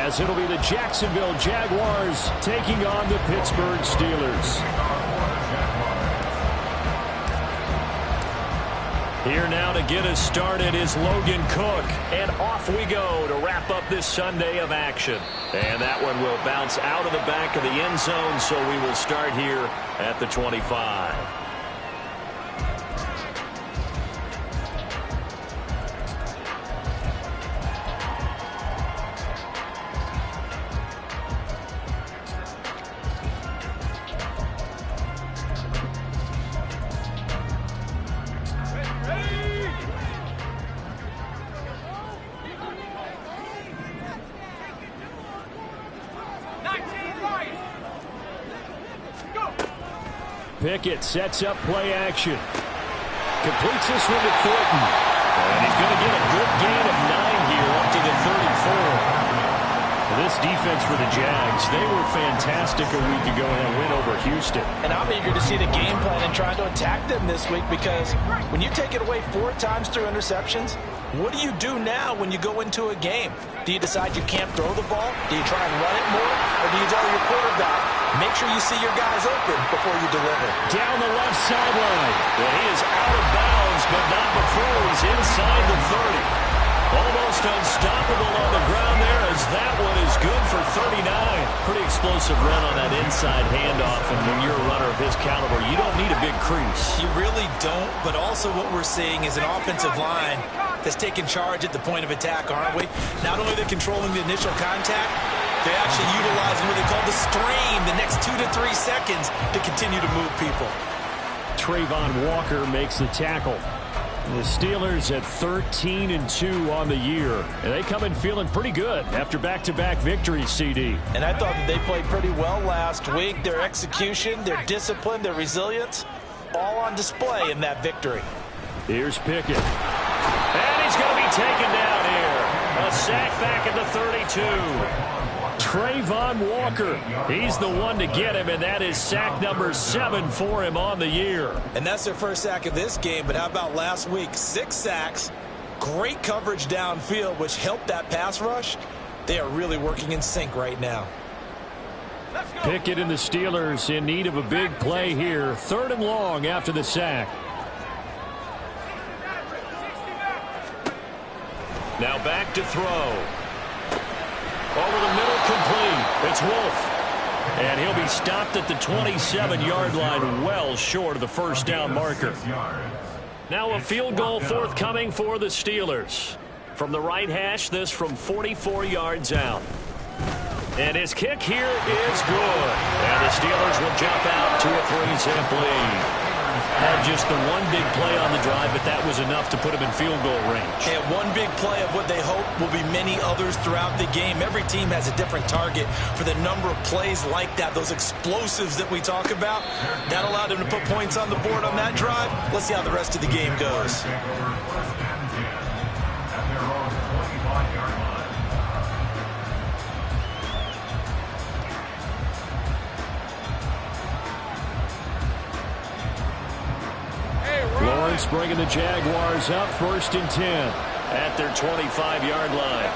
as it'll be the Jacksonville Jaguars taking on the Pittsburgh Steelers. Here now to get us started is Logan Cook. And off we go to wrap up this Sunday of action. And that one will bounce out of the back of the end zone, so we will start here at the 25. Pickett sets up play action. Completes this one to Thornton. And he's going to get a good gain of 9 here up to the 34. This defense for the Jags, they were fantastic a week ago in that win over Houston. And I'm eager to see the game plan and trying to attack them this week, because when you take it away 4 times through interceptions, what do you do now when you go into a game? Do you decide you can't throw the ball? Do you try and run it more? Or do you tell your quarterback, make sure you see your guys open before you deliver? Down the left sideline. And he is out of bounds, but not before he's inside the 30. Almost unstoppable on the ground there, as that one is good for 39. Pretty explosive run on that inside handoff, and when you're a runner of his caliber, you don't need a big crease. You really don't, but also what we're seeing is an offensive line that's taking charge at the point of attack, aren't we? Not only are they controlling the initial contact, they're actually utilizing what they call the strain, the next 2 to 3 seconds, to continue to move people. Trayvon Walker makes the tackle. The Steelers at 13-2 on the year. And they come in feeling pretty good after back-to-back victories, CD. And I thought that they played pretty well last week. Their execution, their discipline, their resilience, all on display in that victory. Here's Pickett. And he's going to be taken down here. A sack back at the 32. Trayvon Walker, he's the one to get him, and that is sack number 7 for him on the year. And that's their first sack of this game, but how about last week? 6 sacks, great coverage downfield, which helped that pass rush. They are really working in sync right now. Pickett and the Steelers in need of a big play here. 3rd and long after the sack. Now back to throw. Over the middle, complete. It's Wolf. And he'll be stopped at the 27-yard line, well short of the first down marker. Now a field goal forthcoming for the Steelers. From the right hash, this from 44 yards out. And his kick here is good. And the Steelers will jump out to a 3-zip lead. Had just the one big play on the drive, but that was enough to put him in field goal range. And one big play of what they hope will be many others throughout the game. Every team has a different target for the number of plays like that, those explosives that we talk about. That allowed them to put points on the board on that drive. Let's see how the rest of the game goes. Lawrence bringing the Jaguars up 1st and 10 at their 25-yard line.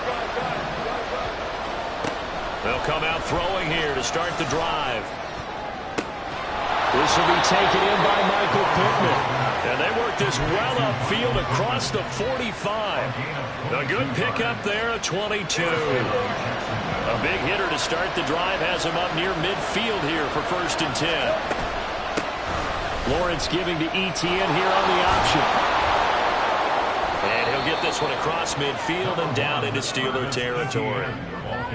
They'll come out throwing here to start the drive. This will be taken in by Michael Pittman. And they work this well upfield across the 45. A good pickup there at 22. A big hitter to start the drive has him up near midfield here for 1st and 10. Lawrence giving to Etienne here on the option. And he'll get this one across midfield and down into Steeler territory.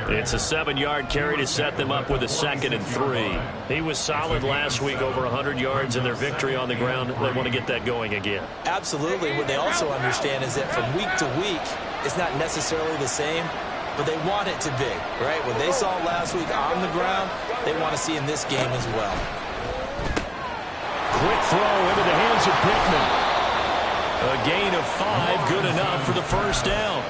It's a 7-yard carry to set them up with a 2nd and 3. He was solid last week, over 100 yards in their victory on the ground. They want to get that going again. Absolutely. What they also understand is that from week to week, it's not necessarily the same, but they want it to be, right? What they saw last week on the ground, they want to see in this game as well. Quick throw into the hands of Pittman. A gain of 5, good enough for the first down.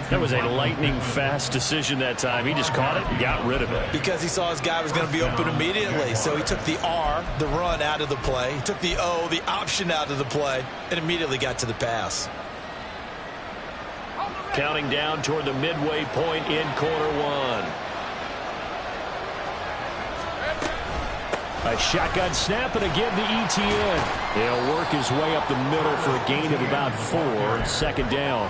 That was a lightning-fast decision that time. He just caught it and got rid of it. Because he saw his guy was going to be open immediately. So he took the R, the run, out of the play. He took the O, the option, out of the play, and immediately got to the pass. counting down toward the midway point in quarter one. A shotgun snap and again to ETN. He'll work his way up the middle for a gain of about 4. Second down.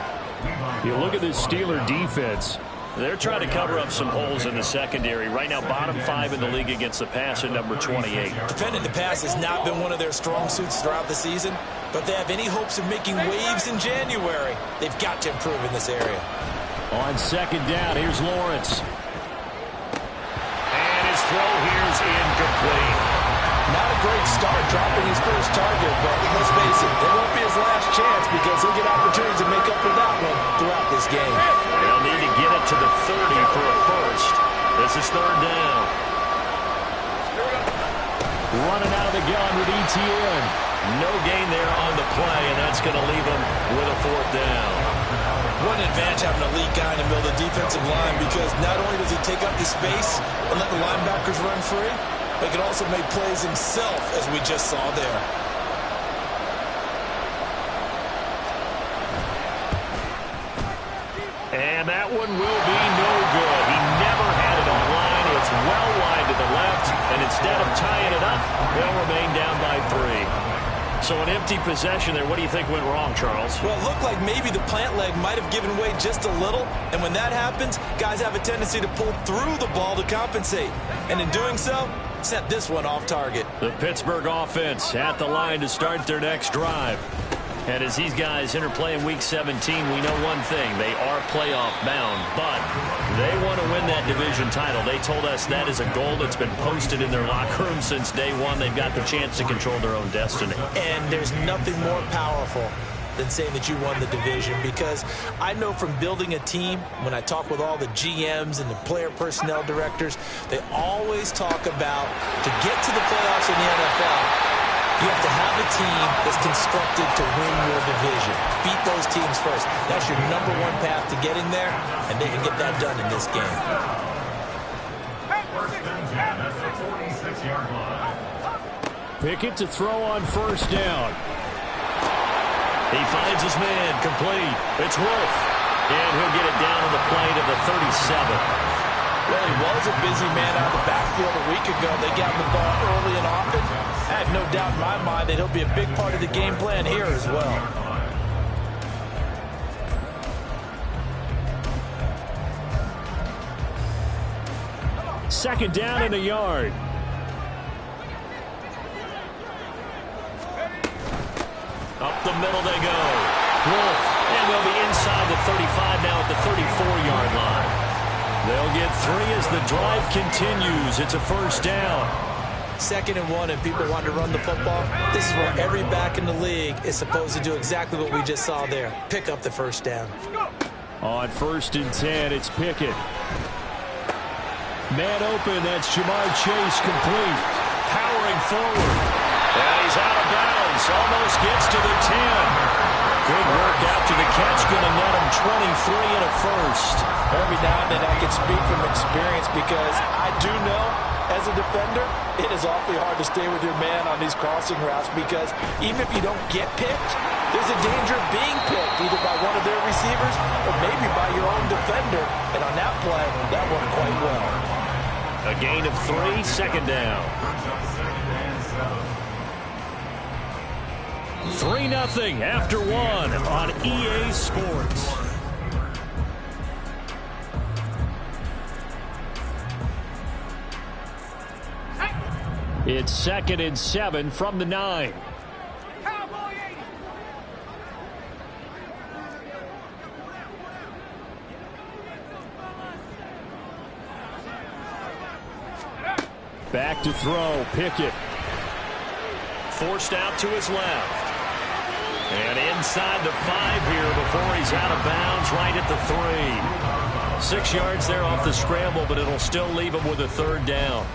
You look at this Steeler defense. They're trying to cover up some holes in the secondary. Right now, bottom 5 in the league against the pass at number 28. Defending the pass has not been one of their strong suits throughout the season, but they have any hopes of making waves in January. They've got to improve in this area. On second down, here's Lawrence. And his throw here's incomplete. Not a great start dropping his first target, but let's face it, it won't be his last chance because he'll get opportunities to make up for that one throughout this game. They'll need to get it to the 30 for a first. This is third down. Running out of the gun with ETN. No gain there on the play, and that's going to leave him with a fourth down. What an advantage having a lead guy in the middle of the defensive line because not only does he take up the space and let the linebackers run free, but he can also make plays himself, as we just saw there. And that one will be no good. He never had it on line. It's well wide to the left, and instead of tying it up, they'll remain down by 3. So an empty possession there. What do you think went wrong, Charles? Well, it looked like maybe the plant leg might have given way just a little. And when that happens, guys have a tendency to pull through the ball to compensate. And in doing so, set this one off target. The Pittsburgh offense at the line to start their next drive. And as these guys interplay in Week 17, we know one thing. They are playoff bound, but they want to win that division title. They told us that is a goal that's been posted in their locker room since day one. They've got the chance to control their own destiny. And there's nothing more powerful than saying that you won the division, because I know from building a team, when I talk with all the GMs and the player personnel directors, they always talk about to get to the playoffs in the NFL, you have to have a team that's constructed to win your division. Beat those teams first. That's your #1 path to getting there, and they can get that done in this game. Pickett to throw on first down. He finds his man, complete. It's Wolf. And he'll get it down on the play to the 37. Well, he was a busy man out of the backfield a week ago. They got the ball early and often. I have no doubt in my mind that he'll be a big part of the game plan here as well. Second down and a yard. Up the middle they go. Wolf, and they'll be inside the 35 now at the 34-yard line. They'll get 3 as the drive continues. It's a first down. 2nd and 1, and people want to run the football. This is where every back in the league is supposed to do exactly what we just saw there. Pick up the first down. On 1st and 10, it's Pickett. Man open, that's Jamar Chase, complete. Powering forward. And he's out of bounds. Almost gets to the 10. Good work after the catch. Going to net him 23 and a first. Every now and then I can speak from experience because I do know, as a defender, it is awfully hard to stay with your man on these crossing routes because even if you don't get picked, there's a danger of being picked either by one of their receivers or maybe by your own defender. And on that play, that worked quite well. A gain of 3, second down. 3-0 after 1 on EA Sports. It's 2nd and 7 from the 9. Back to throw, Pickett. Forced out to his left. And inside the 5 here before he's out of bounds, right at the 3. 6 yards there off the scramble, but it'll still leave him with a third down.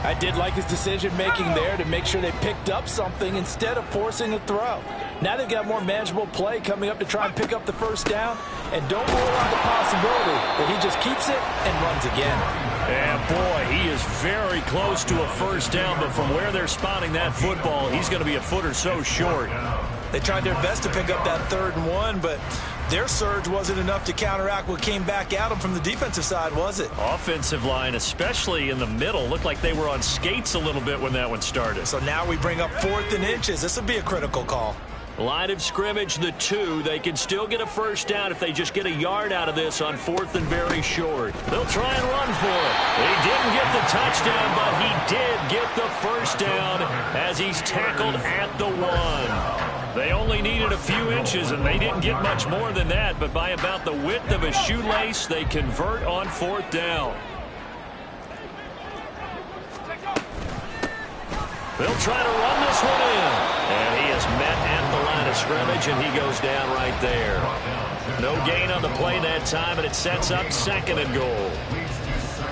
I did like his decision-making there to make sure they picked up something instead of forcing a throw. Now they've got more manageable play coming up to try and pick up the first down. And don't rule out the possibility that he just keeps it and runs again. And boy, he is very close to a first down, but from where they're spotting that football, he's going to be a foot or so short. They tried their best to pick up that 3rd and 1, but Their surge wasn't enough to counteract what came back at them from the defensive side, was it? Offensive line, especially in the middle, looked like they were on skates a little bit when that one started. So now we bring up 4th and inches. This will be a critical call. Line of scrimmage, the 2. They can still get a first down if they just get a yard out of this on 4th and very short. They'll try and run for it. He didn't get the touchdown, but he did get the first down as he's tackled at the 1. They only needed a few inches, and they didn't get much more than that, but by about the width of a shoelace, they convert on 4th down. They'll try to run this one in. And he is met at the line of scrimmage, and he goes down right there. No gain on the play that time, and it sets up 2nd and goal.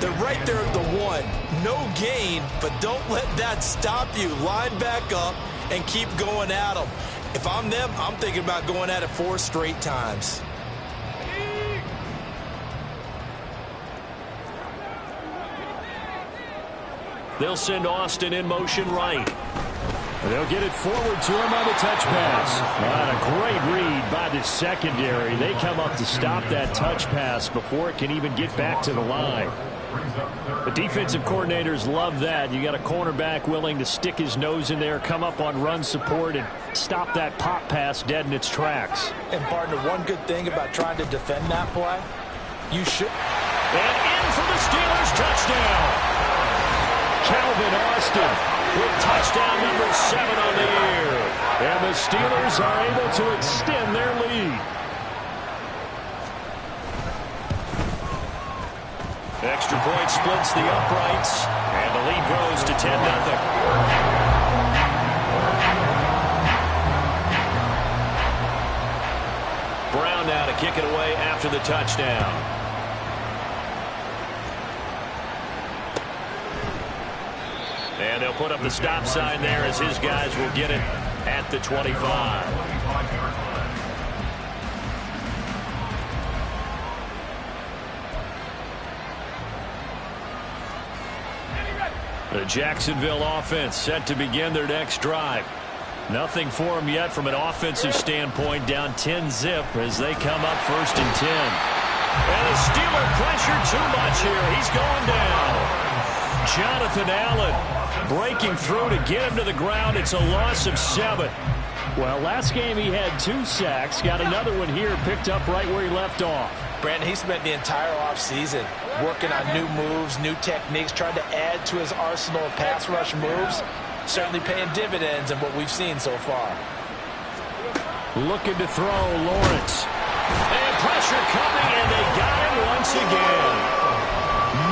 They're right there at the 1. No gain, but don't let that stop you. Line back up and keep going at them. If I'm them, I'm thinking about going at it 4 straight times. They'll send Austin in motion right. They'll get it forward to him on the touch pass. And a great read by the secondary. They come up to stop that touch pass before it can even get back to the line. The defensive coordinators love that. You got a cornerback willing to stick his nose in there, come up on run support, and stop that pop pass dead in its tracks. And, partner, one good thing about trying to defend that play, you should. And in for the Steelers touchdown. Calvin Austin with touchdown number 7 on the year. And the Steelers are able to extend their lead. Extra point splits the uprights, and the lead grows to 10-0. Brown now to kick it away after the touchdown. And they'll put up the stop sign there as his guys will get it at the 25. The Jacksonville offense set to begin their next drive. Nothing for them yet from an offensive standpoint, down 10-zip as they come up 1st and 10. And the Steeler pressure too much here. He's going down. Jonathan Allen breaking through to get him to the ground. It's a loss of 7. Well, last game he had 2 sacks. Got another one here, picked up right where he left off. Brandon, he spent the entire offseason working on new moves, new techniques, trying to add to his arsenal of pass rush moves. Certainly paying dividends in what we've seen so far. Looking to throw, Lawrence. And pressure coming, and they got him once again.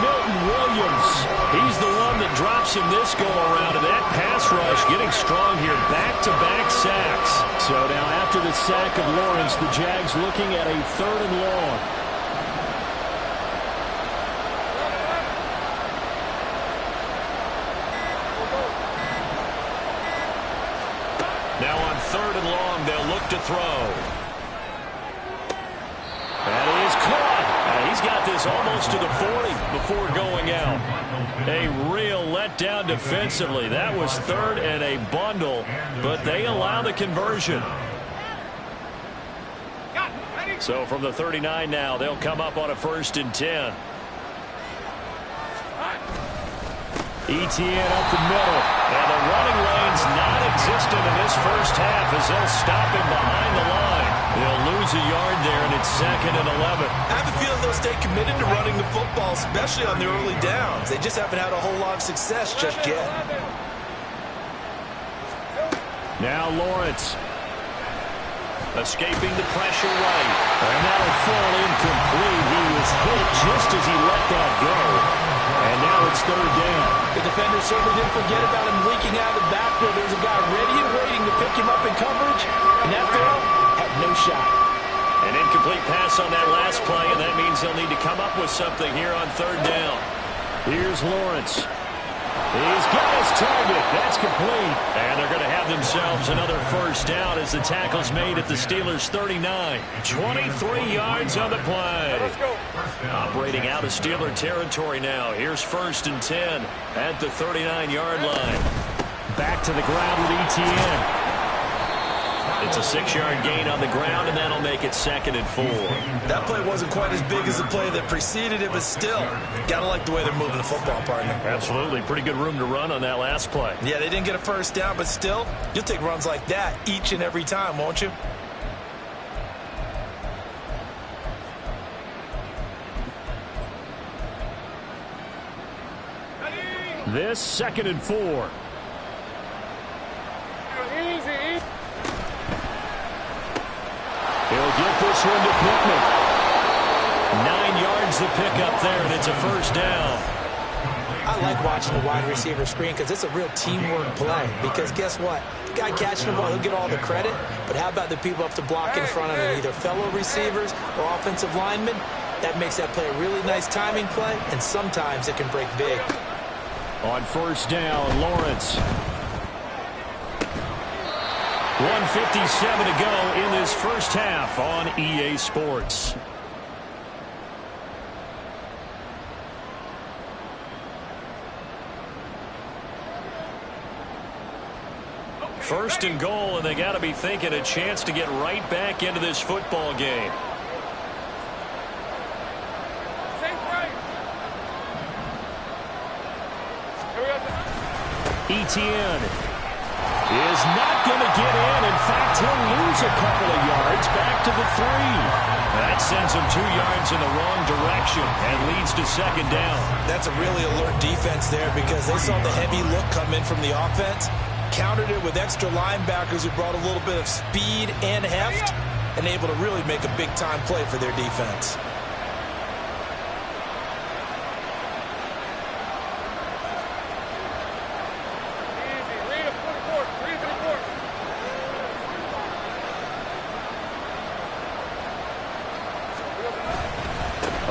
Milton Williams, he's the one that drops him this go-around, and that pass rush getting strong here. Back-to-back sacks. So now after the sack of Lawrence, the Jags looking at a 3rd and long. Now on 3rd and long, they'll look to throw. That is caught. He's got this almost to the 40 before going out. A real letdown defensively. That was 3rd and a bundle, but they allow the conversion. So from the 39 now, they'll come up on a 1st and 10. Etienne up the middle, and the running lane's non-existent in this first half as they'll stop him behind the line. They'll lose a yard there, and it's 2nd and 11. I have a feeling they'll stay committed to running the football, especially on the early downs. They just haven't had a whole lot of success just yet. Now Lawrence. Escaping the pressure right. And that'll fall incomplete. He was hit just as he let that go. And now it's 3rd down. The defender certainly didn't forget about him leaking out of the backfield. There's a guy ready and waiting to pick him up in coverage. And that throw had no shot. An incomplete pass on that last play, and that means they'll need to come up with something here on 3rd down. Here's Lawrence. He's got his target. That's complete. And they're going to have themselves another 1st down as the tackle's made at the Steelers' 39. 23 yards on the play. Let's go. Operating out of Steeler territory now. Here's 1st and 10 at the 39-yard line. Back to the ground with Etienne. It's a 6-yard gain on the ground, and that'll make it 2nd and 4. That play wasn't quite as big as the play that preceded it, but still, got to like the way they're moving the football, partner. Absolutely. Pretty good room to run on that last play. Yeah, they didn't get a first down, but still, you'll take runs like that each and every time, won't you? This 2nd and 4. He'll get this one to Pittman. 9 yards to pick up there, and it's a first down. I like watching the wide receiver screen because it's a real teamwork play. Because guess what? The guy catching the ball, he'll get all the credit. But how about the people up to block in front of him, either fellow receivers or offensive linemen? That makes that play a really nice timing play, and sometimes it can break big. On first down, Lawrence. 1:57 to go in this first half on EA Sports. First and goal, and they got to be thinking a chance to get right back into this football game. Etienne is not going to get in. In fact, he'll lose a couple of yards back to the 3. That sends him 2 yards in the wrong direction and leads to 2nd down. That's a really alert defense there because they saw the heavy look come in from the offense, countered it with extra linebackers who brought a little bit of speed and heft, and able to really make a big-time play for their defense.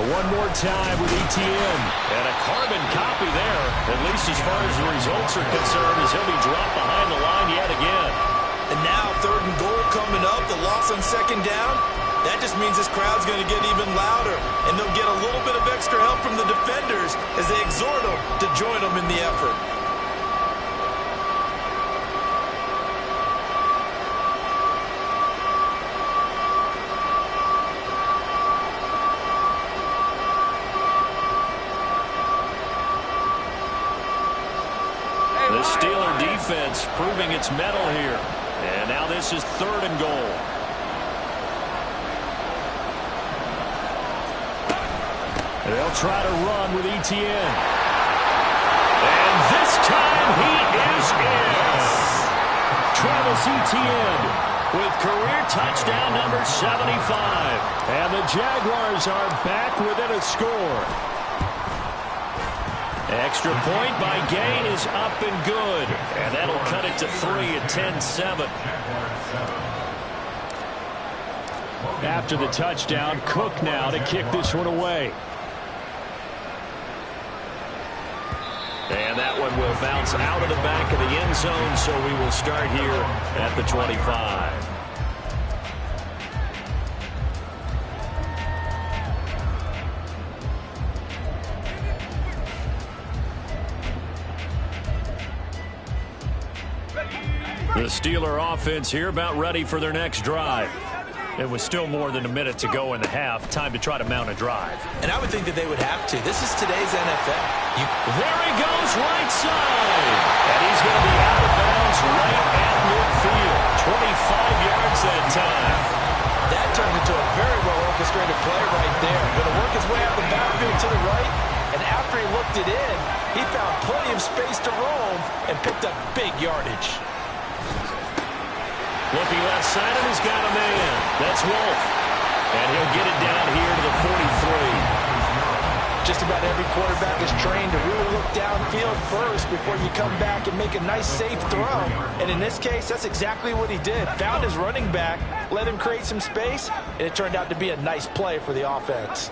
One more time with Etienne. And a carbon copy there, at least as far as the results are concerned, as he'll be dropped behind the line yet again. And now 3rd and goal coming up, the loss on 2nd down. That just means this crowd's going to get even louder, and they'll get a little bit of extra help from the defenders as they exhort them to join them in the effort. The Steeler defense proving its mettle here. And now this is 3rd and goal. They'll try to run with Etienne. And this time he is in. Travis Etienne with career touchdown number 75. And the Jaguars are back within a score. Extra point by Gay is up and good. And that'll cut it to 3 at 10-7. After the touchdown, Cook now to kick this one away. And that one will bounce out of the back of the end zone, so we will start here at the 25. The Steeler offense here about ready for their next drive. It was still more than a minute to go in the half. Time to try to mount a drive. And I would think that they would have to. This is today's NFL. There he goes, right side. And he's going to be out of bounds right at midfield. 25 yards that time. That turned into a very well-orchestrated play right there. Going to work his way out the backfield to the right. And after he looked it in, he found plenty of space to roam and picked up big yardage. Looking left side, and he's got a man. That's Wolf. And he'll get it down here to the 43. Just about every quarterback is trained to really look downfield first before you come back and make a nice, safe throw. And in this case, that's exactly what he did. Found his running back, let him create some space, and it turned out to be a nice play for the offense.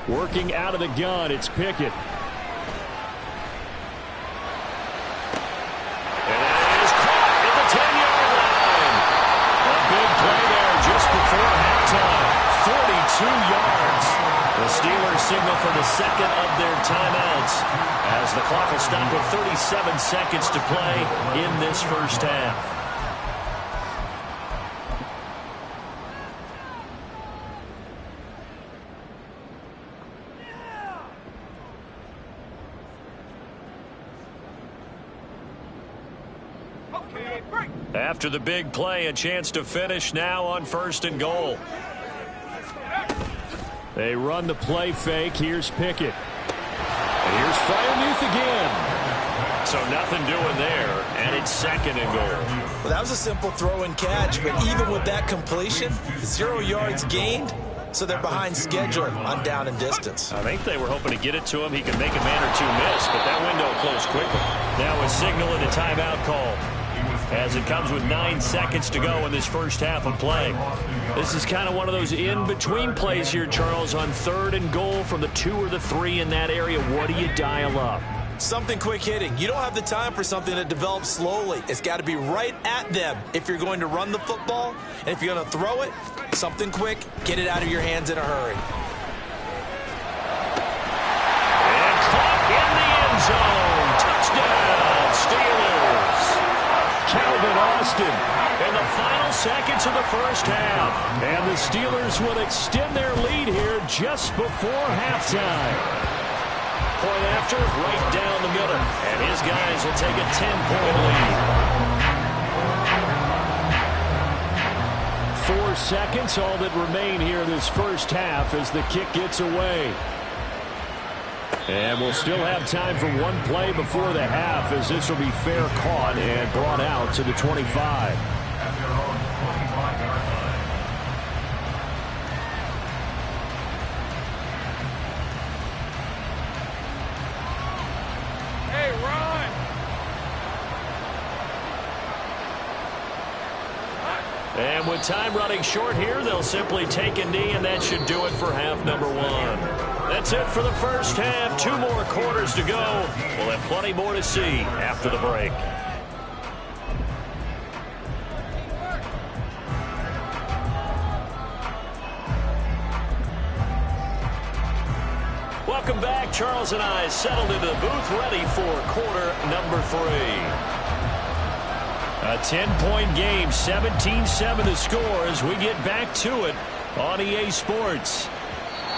Working out of the gun, it's Pickett. Yards. The Steelers signal for the second of their timeouts as the clock will stop with 37 seconds to play in this first half. After the big play, a chance to finish now on 1st and goal. They run the play fake. Here's Pickett. And here's Freiermuth again. So nothing doing there, and it's 2nd and goal. Well, that was a simple throw and catch, but even with that completion, 0 yards gained, so they're behind schedule on down and distance. I think they were hoping to get it to him. He could make a man or two miss, but that window closed quickly. Now a signal and a timeout call, as it comes with 9 seconds to go in this first half of play. This is kind of one of those in-between plays here, Charles, on 3rd and goal from the 2 or the 3 in that area. What do you dial up? Something quick hitting. You don't have the time for something that develops slowly. It's got to be right at them if you're going to run the football. And if you're going to throw it, something quick, get it out of your hands in a hurry. And caught in the end zone. Touchdown, Steelers. Calvin Austin. In the final seconds of the first half. And the Steelers will extend their lead here just before halftime. Point after, right down the middle. And his guys will take a 10-point lead. 4 seconds, all that remain here this first half as the kick gets away. And we'll still have time for one play before the half, as this will be fair caught and brought out to the 25. And with time running short here, they'll simply take a knee, and that should do it for half number 1. That's it for the first half. 2 more quarters to go. We'll have plenty more to see after the break. Welcome back. Charles and I settled into the booth, ready for quarter number 3. A 10-point game, 17-7 the score as we get back to it on EA Sports.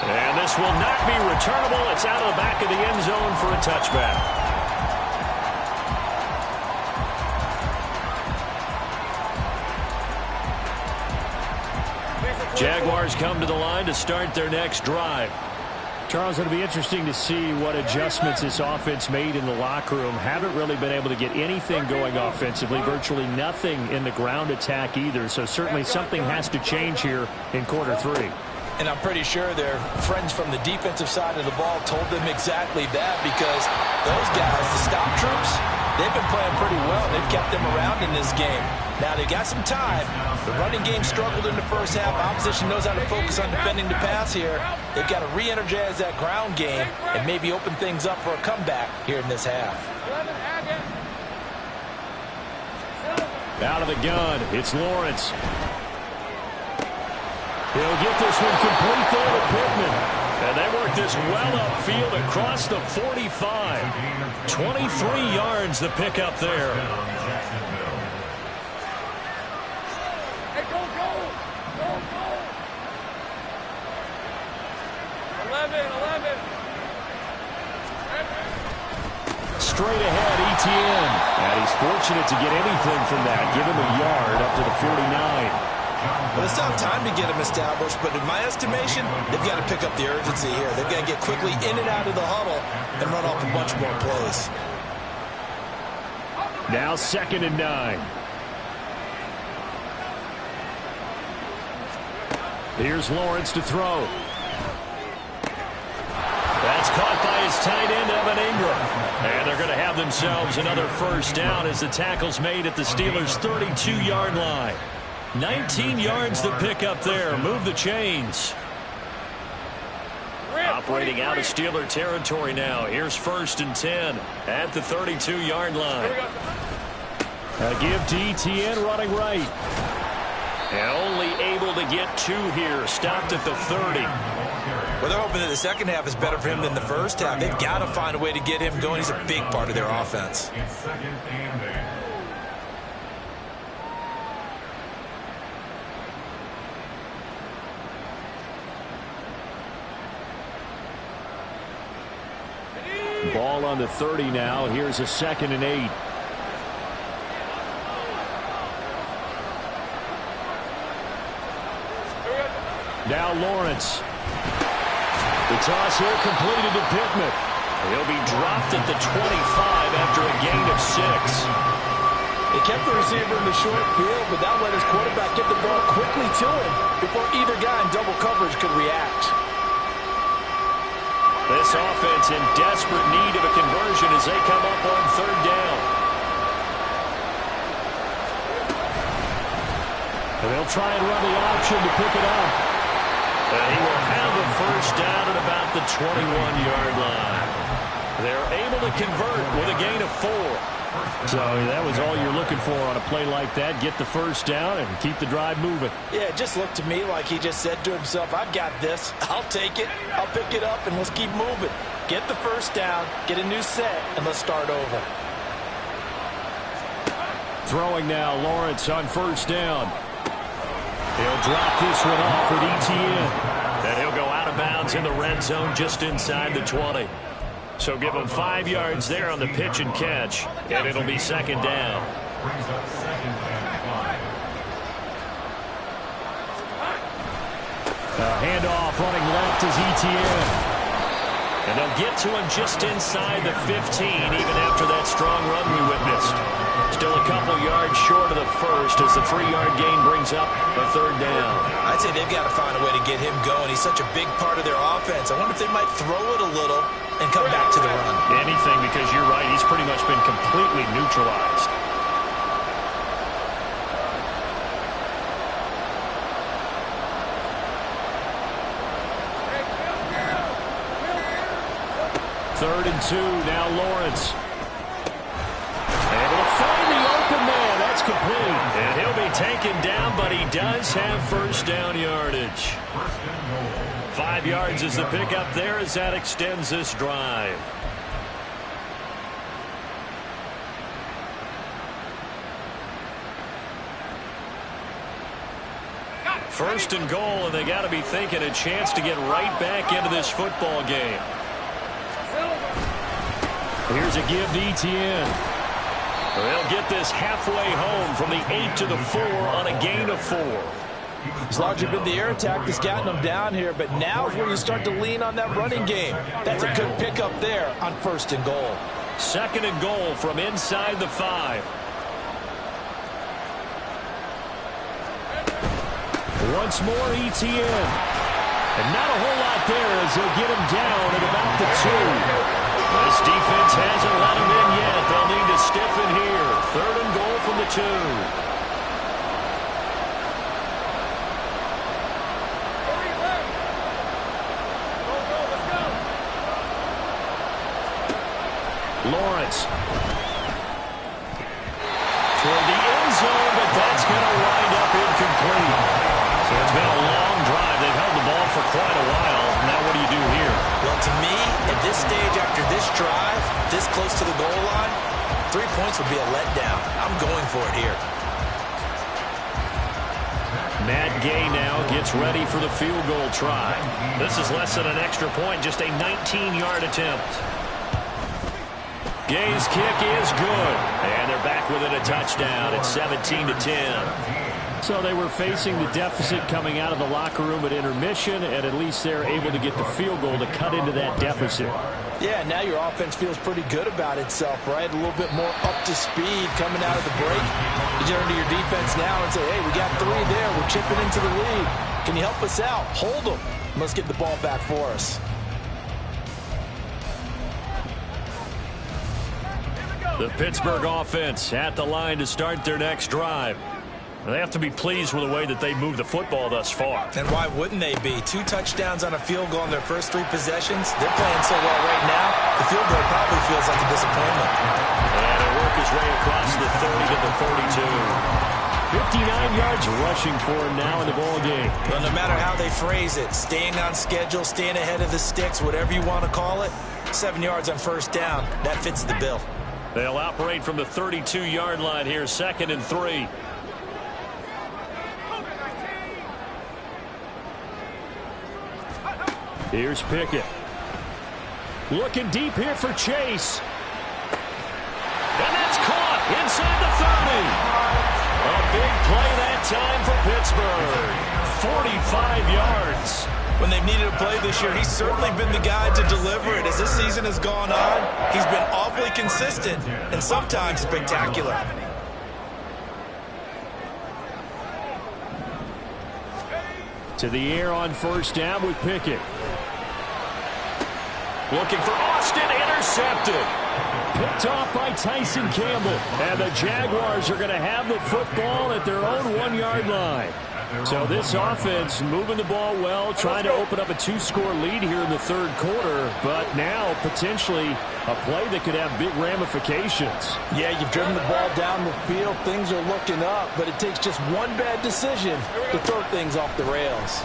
And this will not be returnable. It's out of the back of the end zone for a touchback. Jaguars come to the line to start their next drive. Charles, it'll be interesting to see what adjustments this offense made in the locker room. Haven't really been able to get anything going offensively, virtually nothing in the ground attack either. So certainly something has to change here in quarter 3. And I'm pretty sure their friends from the defensive side of the ball told them exactly that, because those guys, the stop troops, they've been playing pretty well. They've kept them around in this game. Now, they got some time. The running game struggled in the first half. Opposition knows how to focus on defending the pass here. They've got to re-energize that ground game and maybe open things up for a comeback here in this half. Out of the gun, it's Lawrence. He'll get this one complete there to Pittman. And they work this well upfield across the 45. 23 yards the pickup there. Hey, go, go! Go, go! 11. Straight ahead, Etienne. And he's fortunate to get anything from that. Give him a yard up to the 49. Well, it's not time to get them established, but in my estimation, they've got to pick up the urgency here. They've got to get quickly in and out of the huddle and run off a bunch more plays. Now 2nd and 9. Here's Lawrence to throw. That's caught by his tight end, Evan Ingram. And they're going to have themselves another first down as the tackle's made at the Steelers' 32-yard line. 19 yards to pick up there. Move the chains. Operating out of Steeler territory now. Here's 1st and 10 at the 32-yard line. A give to Etienne running right. And only able to get 2 here. Stopped at the 30. Well, they're hoping that the second half is better for him than the first half. They've got to find a way to get him going. He's a big part of their offense. Ball on the 30 now. Here's a 2nd and 8. Now Lawrence. The toss here completed to Pittman. He'll be dropped at the 25 after a gain of 6. They kept the receiver in the short field, but that let his quarterback get the ball quickly to him before either guy in double coverage could react. This offense in desperate need of a conversion as they come up on 3rd down. And they'll try and run the option to pick it up. And he will have the 1st down at about the 21-yard line. They're able to convert with a gain of 4. So that was all you're looking for on a play like that. Get the 1st down and keep the drive moving. Yeah, it just looked to me like he just said to himself, I've got this. I'll take it. I'll pick it up, and let's keep moving. Get the 1st down, get a new set, and let's start over. Throwing now, Lawrence on 1st down. He'll drop this one off with ETN. And he'll go out of bounds in the red zone just inside the 20. So give him 5 yards there on the pitch and catch, and it'll be 2nd down. Handoff running left is ETN. And they'll get to him just inside the 15, even after that strong run we witnessed. Still a couple yards short of the 1st as the 3-yard gain brings up a 3rd down. I'd say they've got to find a way to get him going. He's such a big part of their offense. I wonder if they might throw it a little and come back to the run. Anything, because you're right, he's pretty much been completely neutralized. Third and 2, now Lawrence. Able to find the open man. That's complete. And he'll be taken down, but he does have 1st down yardage. 5 yards is the pickup there as that extends this drive. First and goal, and they got to be thinking a chance to get right back into this football game. Here's a give to ETN. They'll get this halfway home from the 8 to the 4 on a gain of 4. It's largely been the air attack that's gotten them down here, but now is where you start to lean on that running game. That's a good pickup there on 1st and goal. 2nd and goal from inside the 5. Once more ETN. And not a whole lot there as they'll get him down at about the 2. This defense hasn't let him in yet. They'll need to stiffen here. 3rd and goal from the 2. Lawrence. Toward the end zone, but that's going to wind up incomplete. So it's been a long drive. They've held the ball for quite a while. Now what do you do here? Well, to me, at this stage after this drive, this close to the goal line, 3 points would be a letdown. I'm going for it here. Matt Gay now gets ready for the field goal try. This is less than an extra point, just a 19-yard attempt. Gay's kick is good, and they're back within a touchdown. It's 17-10. So they were facing the deficit coming out of the locker room at intermission, and at least they're able to get the field goal to cut into that deficit. Yeah, now your offense feels pretty good about itself, right? A little bit more up to speed coming out of the break. You turn to your defense now and say, hey, we got 3 there. We're chipping into the lead. Can you help us out? Hold them. Let's get the ball back for us. The Pittsburgh offense at the line to start their next drive. They have to be pleased with the way that they moved the football thus far. And why wouldn't they be? 2 touchdowns on a field goal in their first 3 possessions. They're playing so well right now, the field goal probably feels like a disappointment. And they work his way across the 30 to the 32. 59 yards rushing for him now in the ball game. Well, no matter how they phrase it, staying on schedule, staying ahead of the sticks, whatever you want to call it, 7 yards on 1st down, that fits the bill. They'll operate from the 32-yard line here, 2nd and 3. Here's Pickett. Looking deep here for Chase. And that's caught inside the 30. A big play that time for Pittsburgh. 45 yards. When they've needed a play this year, he's certainly been the guy to deliver it. As this season has gone on, he's been awfully consistent and sometimes spectacular. To the air on first down with Pickett. Looking for Austin, intercepted. Picked off by Tyson Campbell. And the Jaguars are going to have the football at their own 1-yard line. So this offense moving the ball well, trying to open up a 2-score lead here in the third quarter, but now potentially a play that could have big ramifications. Yeah, you've driven the ball down the field. Things are looking up, but it takes just one bad decision to throw things off the rails.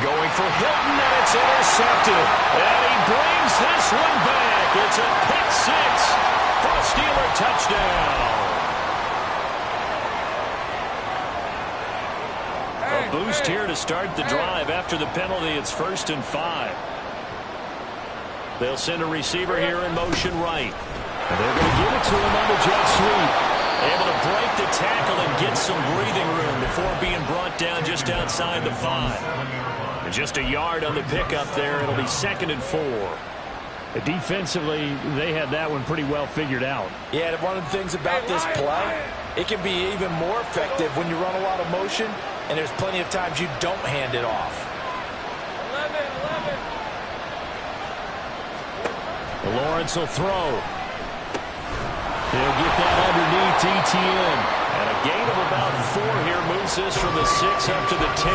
Going for Hilton, and it's intercepted. And he brings this one back. It's a pick six for a Steeler touchdown. A boost here to start the drive. After the penalty, it's 1st and 5. They'll send a receiver here in motion right. And they're going to give it to him on the jet sweep. Able to break the tackle and get some breathing room before being brought down just outside the 5. And just a yard on the pickup there. It'll be 2nd and 4. Defensively, they had that one pretty well figured out. Yeah, one of the things about this play, it can be even more effective when you run a lot of motion, and there's plenty of times you don't hand it off. 11. Lawrence will throw. He'll get that underneath ETN. And a gain of about 4 here moves this from the 6 up to the 10.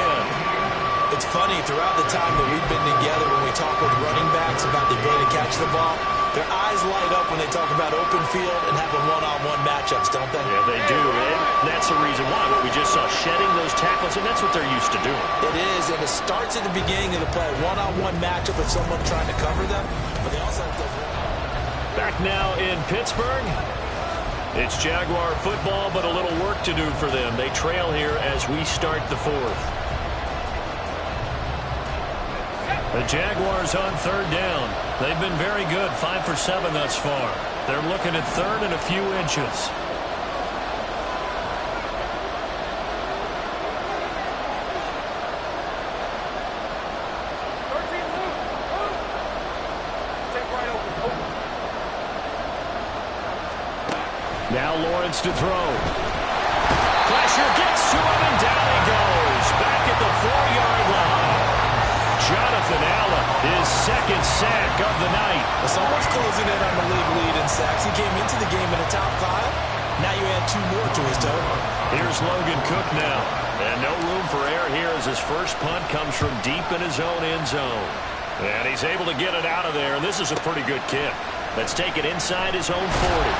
It's funny, throughout the time that we've been together, when we talk with running backs about the ability to catch the ball, their eyes light up when they talk about open field and having one-on-one matchups, don't they? Yeah, they do. And that's the reason why. What we just saw, shedding those tackles, and that's what they're used to doing. It is, and it starts at the beginning of the play. One-on-one matchup with someone trying to cover them, but they also have to... Back now in Pittsburgh. It's Jaguar football, but a little work to do for them. They trail here as we start the 4th. The Jaguars on 3rd down. They've been very good, 5 for 7 thus far. They're looking at 3rd and a few inches. Now Lawrence to throw. Pressure gets to him, and down he goes. Back at the 4-yard line. Jonathan Allen, his 2nd sack of the night. Someone's closing in on the league lead in sacks. He came into the game in the top 5. Now you add 2 more to his total. Here's Logan Cook now. And no room for error here as his first punt comes from deep in his own end zone. And he's able to get it out of there. And this is a pretty good kick. Let's take it inside his own 40.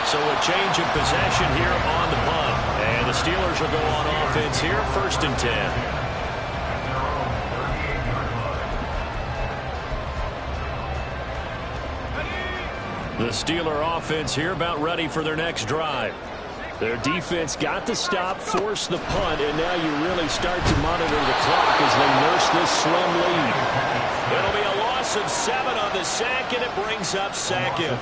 So a change of possession here on the punt. And the Steelers will go on offense here, 1st and 10. The Steeler offense here about ready for their next drive. Their defense got the stop, forced the punt, and now you really start to monitor the clock as they nurse this slim lead. It'll be a loss of 7 on the sack, and it brings up 2nd.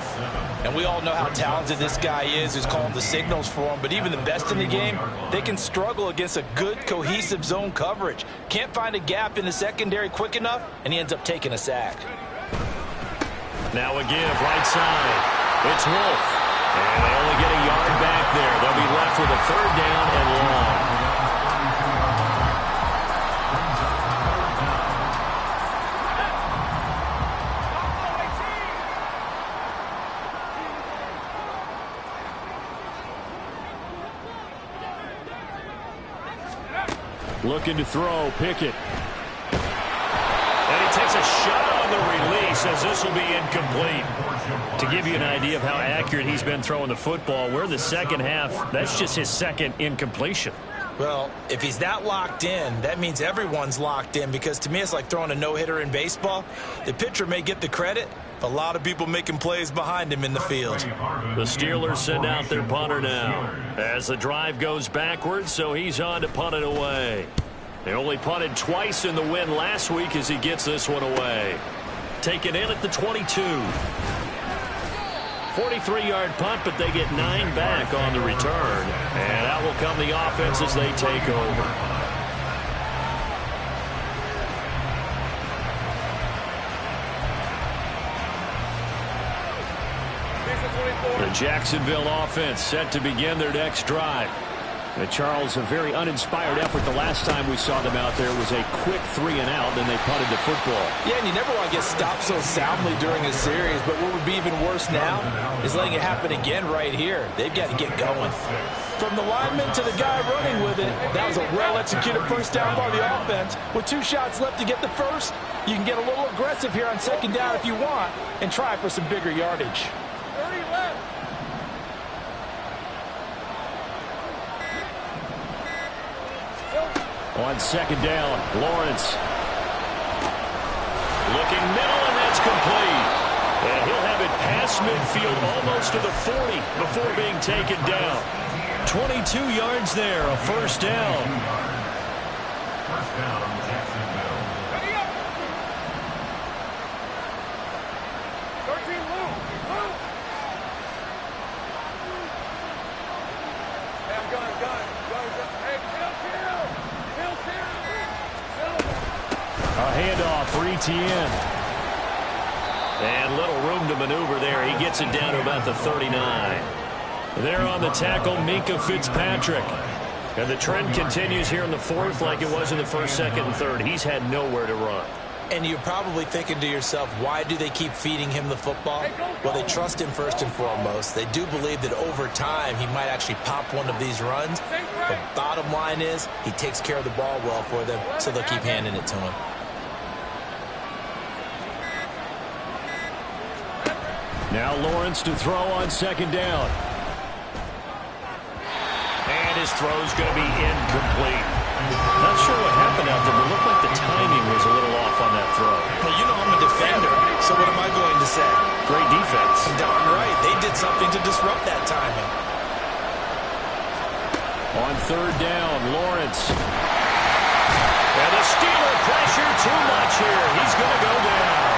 And we all know how talented this guy is who's calling the signals for him, but even the best in the game, they can struggle against a good, cohesive zone coverage. Can't find a gap in the secondary quick enough, and he ends up taking a sack. Now a give, right side. It's Wolf. And they only get a yard back there. They'll be left with a 3rd down and long. Looking to throw, Pickett. And he takes a shot on the release as this will be incomplete. To give you an idea of how accurate he's been throwing the football, we're in the 2nd half. That's just his 2nd incompletion. Well, if he's that locked in, that means everyone's locked in, because to me it's like throwing a no-hitter in baseball. The pitcher may get the credit, but a lot of people making plays behind him in the field. The Steelers send out their punter now as the drive goes backwards, so he's on to punt it away. They only punted twice in the win last week as he gets this one away. Taken in at the 22. 43-yard punt, but they get 9 back on the return. And out will come the offense as they take over. The Jacksonville offense set to begin their next drive. Charles, a very uninspired effort. The last time we saw them out there was a quick 3-and-out, then they punted the football. Yeah, and you never want to get stopped so soundly during a series, but what would be even worse now is letting it happen again right here. They've got to get going. From the lineman to the guy running with it, that was a well-executed first down by the offense. With 2 shots left to get the first, you can get a little aggressive here on second down if you want and try for some bigger yardage. 30 left. On second down, Lawrence. Looking middle, and that's complete. And he'll have it past midfield almost to the 40 before being taken down. 22 yards there, a first down. First down, Jacksonville. 13 loop. Hey, I'm going. Hey, kill. A handoff for Etienne. And little room to maneuver there. He gets it down to about the 39. There on the tackle, Minkah Fitzpatrick. And the trend continues here in the fourth like it was in the first, second, and third. He's had nowhere to run. And you're probably thinking to yourself, why do they keep feeding him the football? Well, they trust him first and foremost. They do believe that over time he might actually pop one of these runs. But bottom line is he takes care of the ball well for them, so they'll keep handing it to him. Now Lawrence to throw on second down. And his throw's going to be incomplete. Not sure what happened out there, but it looked like the timing was a little off on that throw. Well, you know I'm a defender, so what am I going to say? Great defense. Darn right. They did something to disrupt that timing. On third down, Lawrence. And the Steeler pressure too much here. He's going to go down.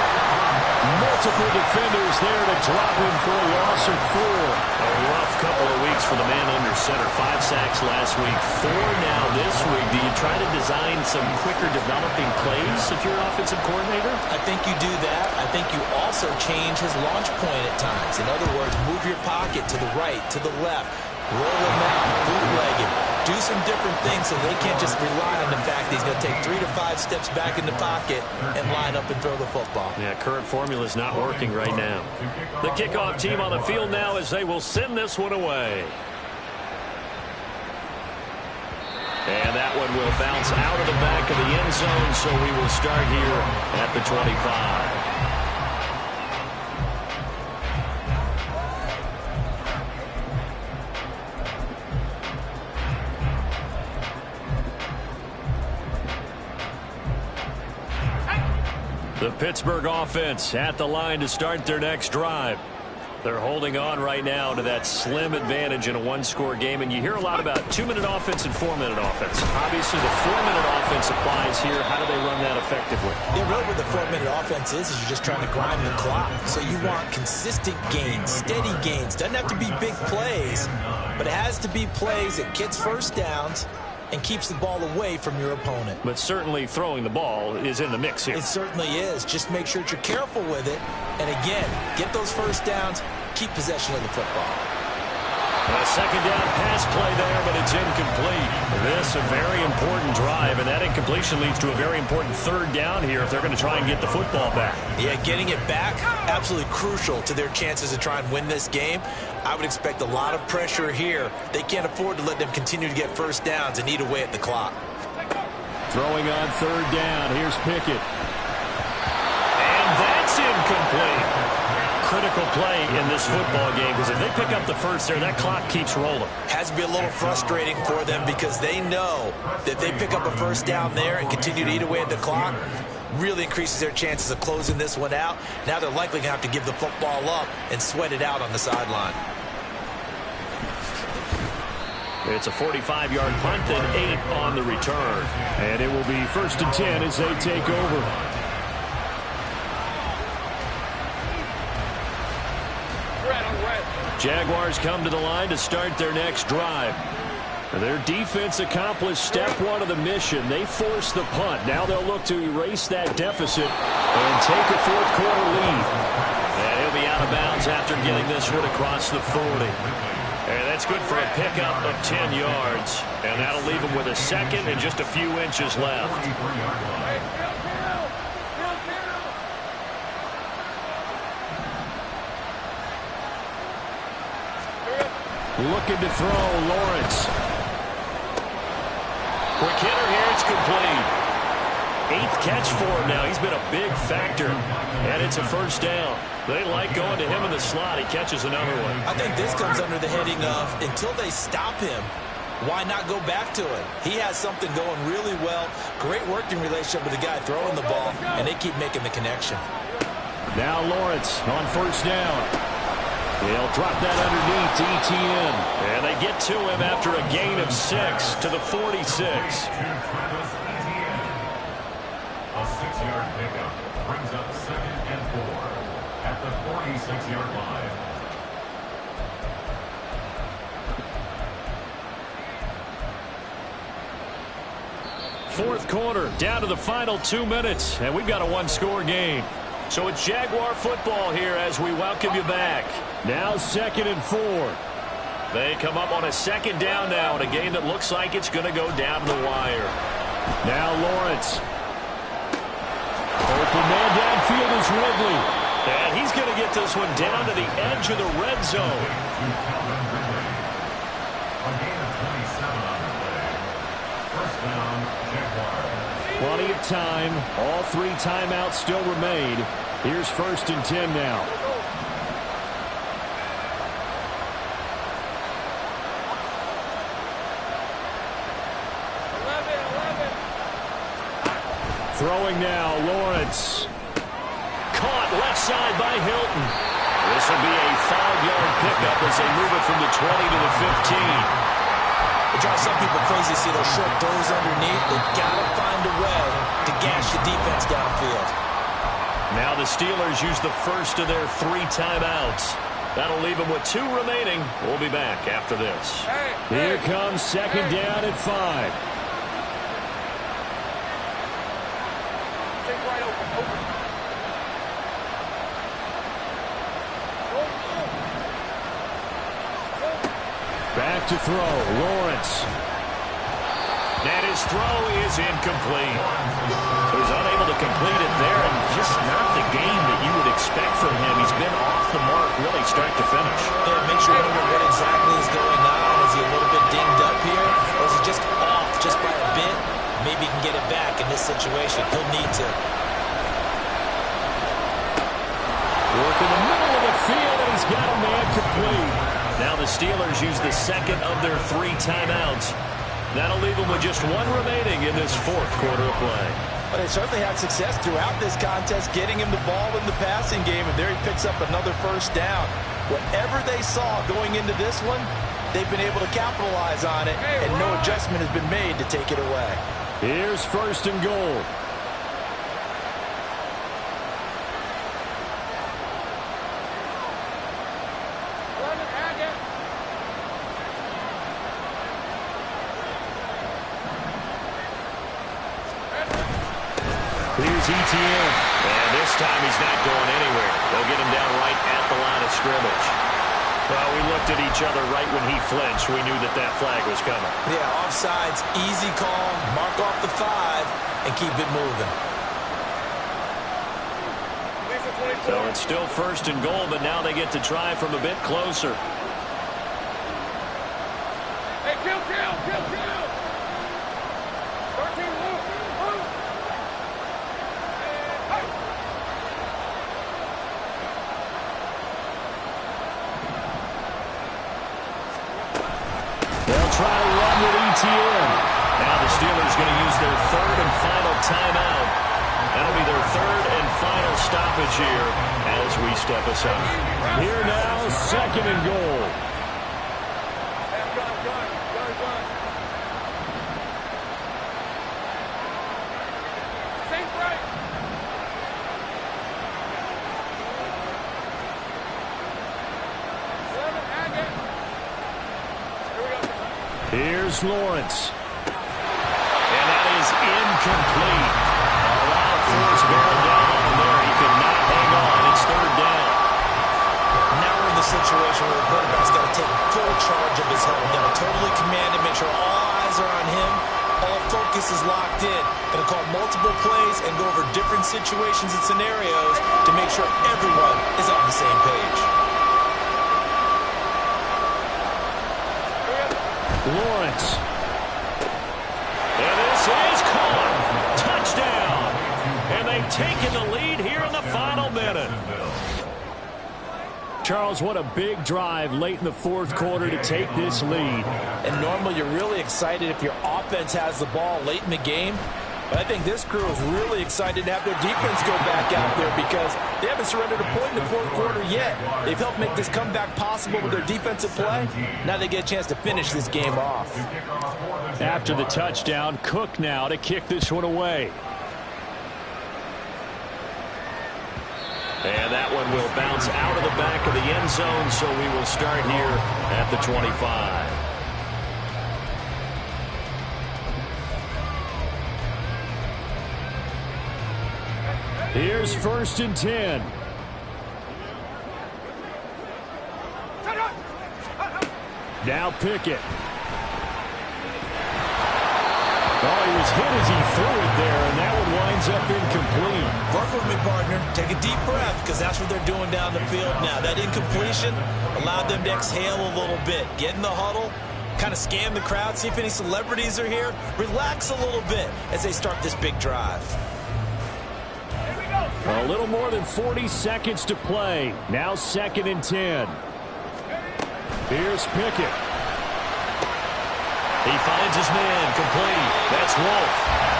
Multiple defenders there to drop him for a loss of 4. A rough couple of weeks for the man under center. 5 sacks last week, 4 now this week. Do you try to design some quicker developing plays if you're an offensive coordinator? I think you do that. I think you also change his launch point at times. In other words, move your pocket to the right, to the left. Roll him out, bootleg him. Do some different things so they can't just rely on the fact that he's going to take 3 to 5 steps back in the pocket and line up and throw the football. Yeah, current formula is not working right now. The kickoff team on the field now as they will send this one away. And that one will bounce out of the back of the end zone, so we will start here at the 25. The Pittsburgh offense at the line to start their next drive. They're holding on right now to that slim advantage in a one-score game, and you hear a lot about 2-minute offense and 4-minute offense. Obviously, the 4-minute offense applies here. How do they run that effectively? Yeah, really what the 4-minute offense is you're just trying to grind the clock. So you want consistent gains, steady gains. Doesn't have to be big plays, but it has to be plays that gets first downs and keeps the ball away from your opponent. But certainly throwing the ball is in the mix here. It certainly is. Just make sure that you're careful with it. And again, get those first downs, keep possession of the football. A second down pass play there, but it's incomplete. This a very important drive, and that incompletion leads to a very important third down here if they're going to try and get the football back. Yeah, getting it back, absolutely crucial to their chances to try and win this game. I would expect a lot of pressure here. They can't afford to let them continue to get first downs and eat away at the clock. Throwing on third down. Here's Pickett. And that's incomplete. Critical play in this football game, because if they pick up the first there, that clock keeps rolling. Has to be a little frustrating for them because they know that they pick up a first down there and continue to eat away at the clock, really increases their chances of closing this one out. Now they're likely going to have to give the football up and sweat it out on the sideline. It's a 45-yard punt and 8 on the return. And it will be 1st and 10 as they take over. Red on red. Jaguars come to the line to start their next drive. Their defense accomplished step one of the mission. They forced the punt. Now they'll look to erase that deficit and take a fourth quarter lead. And he'll be out of bounds after getting this one across the 40. And that's good for a pickup of 10 yards. And that'll leave him with a second and just a few inches left. Looking to throw, Lawrence. Quick hitter here, it's complete. 8th catch for him now. He's been a big factor. And it's a first down. They like going to him in the slot. He catches another one. I think this comes under the heading of until they stop him, why not go back to it? He has something going really well. Great working relationship with the guy throwing the ball, and they keep making the connection. Now Lawrence on first down. They'll drop that underneath to ETN. And they get to him after a gain of 6 to the 46. A 6-yard pickup brings up 2nd and 4 at the 46-yard line. Fourth quarter, down to the final 2 minutes, and we've got a one-score game. So it's Jaguar football here as we welcome you back. Now 2nd and 4. They come up on a second down now in a game that looks like it's going to go down to the wire. Now Lawrence. Open man downfield is Ridley. And he's going to get this one down to the edge of the red zone. A gain of 27 on the play. First down, Jaguars. Plenty of time. All 3 timeouts still remain. Here's 1st and 10 now. Throwing now, Lawrence. Caught left side by Hilton. This will be a 5-yard pickup as they move it from the 20 to the 15. It drives some people crazy to see those short throws underneath. They've got to find a way to gash the defense downfield. Now the Steelers use the first of their 3 timeouts. That'll leave them with 2 remaining. We'll be back after this. Here comes 2nd down at 5. Back to throw, Lawrence. And his throw is incomplete. So he's unable to complete it there, and just not the game that you would expect from him. He's been off the mark really start to finish. Yeah, it makes you wonder what exactly is going on. Is he a little bit dinged up here, or is he just off just by a bit? Maybe he can get it back in this situation. He'll need to. Work in the middle of the field, and he's got a man complete. Now the Steelers use the second of their 3 timeouts. That'll leave them with just 1 remaining in this 4th quarter of play. But they certainly had success throughout this contest, getting him the ball in the passing game, and there he picks up another first down. Whatever they saw going into this one, they've been able to capitalize on it, and no adjustment has been made to take it away. Here's 1st and goal. Here's ETN. And this time he's not going anywhere. They'll get him down right at the line of scrimmage. Well, we looked at each other right when he flinched. We knew that that flag was coming. Yeah, offsides, easy call, mark off the 5, and keep it moving. So it's still 1st and goal, but now they get to try from a bit closer. Hey, kill! 13, move! They'll try to run with ETN. Now the Steelers going to use their 3rd and final timeout. That'll be their 3rd and final stoppage here as we step aside. Here now, 2nd and goal. Gun. Safe right. Here's Lawrence. And that is incomplete. A lot of force bearing down on him there. He could not hang on. It's third down. Now we're in the situation where the quarterback's got to take full charge of his health. Got to totally command it, make sure all eyes are on him. All focus is locked in. Going to call multiple plays and go over different situations and scenarios to make sure everyone is on the same page. Lawrence. And this is caught. Touchdown. And they've taken the lead here in the final minute. Charles, what a big drive late in the fourth quarter to take this lead. And normally you're really excited if your offense has the ball late in the game. But I think this crew is really excited to have their defense go back out there because they haven't surrendered a point in the fourth quarter yet. They've helped make this comeback possible with their defensive play. Now they get a chance to finish this game off. After the touchdown, Cook now to kick this one away. And that one will bounce out of the back of the end zone, so we will start here at the 25. Here's 1st and 10. Now Pickett. Oh, he was hit as he threw it there, and that one winds up incomplete. Work with me, partner. Take a deep breath because that's what they're doing down the field now. That incompletion allowed them to exhale a little bit. Get in the huddle, kind of scan the crowd, see if any celebrities are here. Relax a little bit as they start this big drive. A little more than 40 seconds to play. Now 2nd and 10. Here's Pickett. He finds his man, complete. That's Wolf.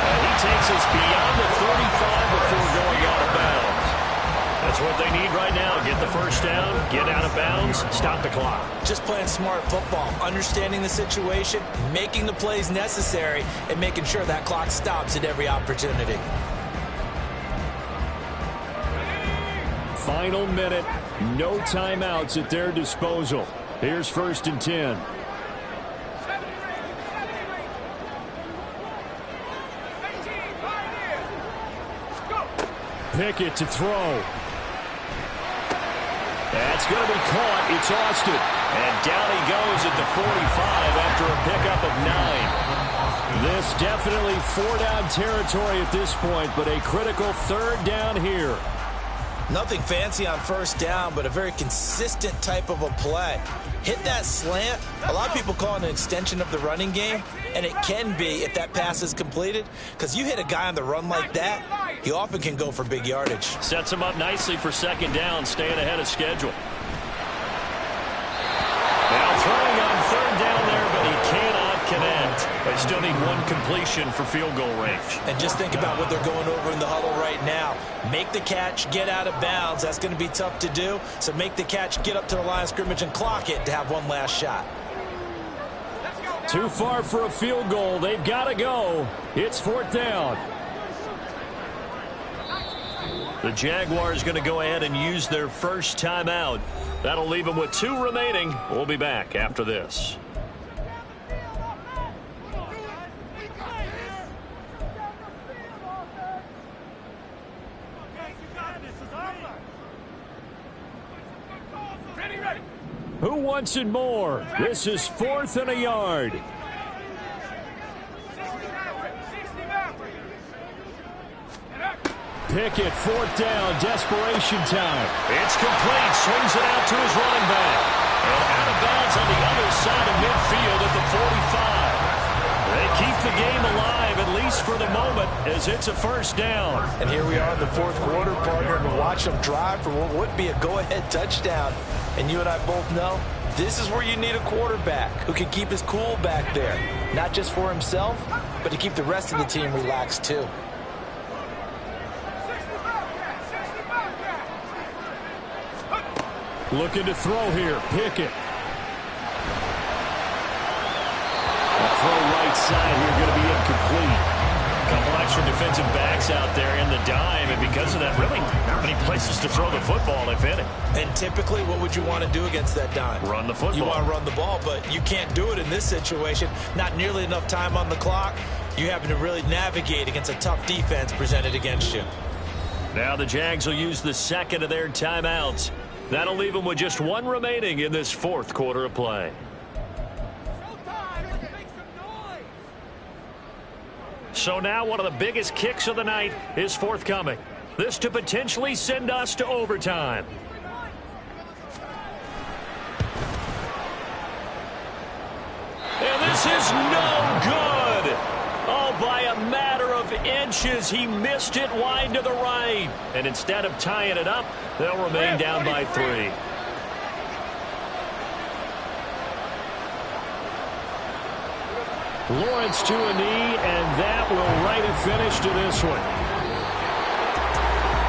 He takes us beyond the 35 before going out of bounds. That's what they need right now. Get the first down, get out of bounds, stop the clock. Just playing smart football, understanding the situation, making the plays necessary, and making sure that clock stops at every opportunity. Final minute, no timeouts at their disposal. Here's 1st and 10. Pickett to throw. That's going to be caught. It's Austin. And down he goes at the 45 after a pickup of 9. This definitely 4-down territory at this point, but a critical 3rd down here. Nothing fancy on 1st down, but a very consistent type of a play. Hit that slant. A lot of people call it an extension of the running game, and it can be if that pass is completed, because you hit a guy on the run like that, he often can go for big yardage. Sets him up nicely for 2nd down, staying ahead of schedule. Now throwing on 3rd down there, but he cannot connect. They still need one completion for field goal range. And just think about what they're going over in the huddle right now. Make the catch, get out of bounds. That's going to be tough to do. So make the catch, get up to the line of scrimmage, and clock it to have one last shot. Too far for a field goal. They've got to go. It's 4th down. The Jaguars going to go ahead and use their first timeout. That'll leave them with 2 remaining. We'll be back after this. Who wants it more? This is 4th and a yard. Pickett, 4th down, desperation time. It's complete, swings it out to his running back. And out of bounds on the other side of midfield at the 45. They keep the game alive, at least for the moment, as it's a 1st down. And here we are in the 4th quarter, partner, and watch them drive for what would be a go-ahead touchdown. And you and I both know this is where you need a quarterback who can keep his cool back there. Not just for himself, but to keep the rest of the team relaxed too. Looking to throw here, Pickett. A throw right side here, going to be incomplete. Couple extra defensive backs out there in the dime, and because of that, really not many places to throw the football, if any. And typically, what would you want to do against that dime? Run the football. You want to run the ball, but you can't do it in this situation. Not nearly enough time on the clock. You having to really navigate against a tough defense presented against you. Now the Jags will use the second of their timeouts. That'll leave them with just one remaining in this fourth quarter of play. So now one of the biggest kicks of the night is forthcoming. This to potentially send us to overtime. And this is no good. Oh, by a matter of inches, he missed it wide to the right. And instead of tying it up, they'll remain down by 3. Lawrence to a knee, and that will write a finish to this one.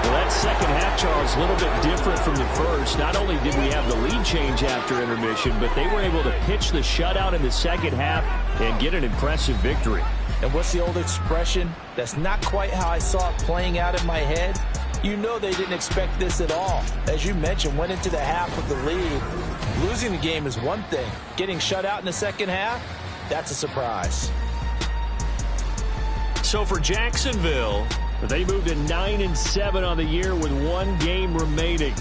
Well, that second half, Charles, a little bit different from the first. Not only did we have the lead change after intermission, but they were able to pitch the shutout in the second half and get an impressive victory. And what's the old expression? That's not quite how I saw it playing out in my head. You know they didn't expect this at all. As you mentioned, went into the half with the lead. Losing the game is one thing. Getting shut out in the second half, that's a surprise. So for Jacksonville, They moved to 9-7 on the year with one game remaining.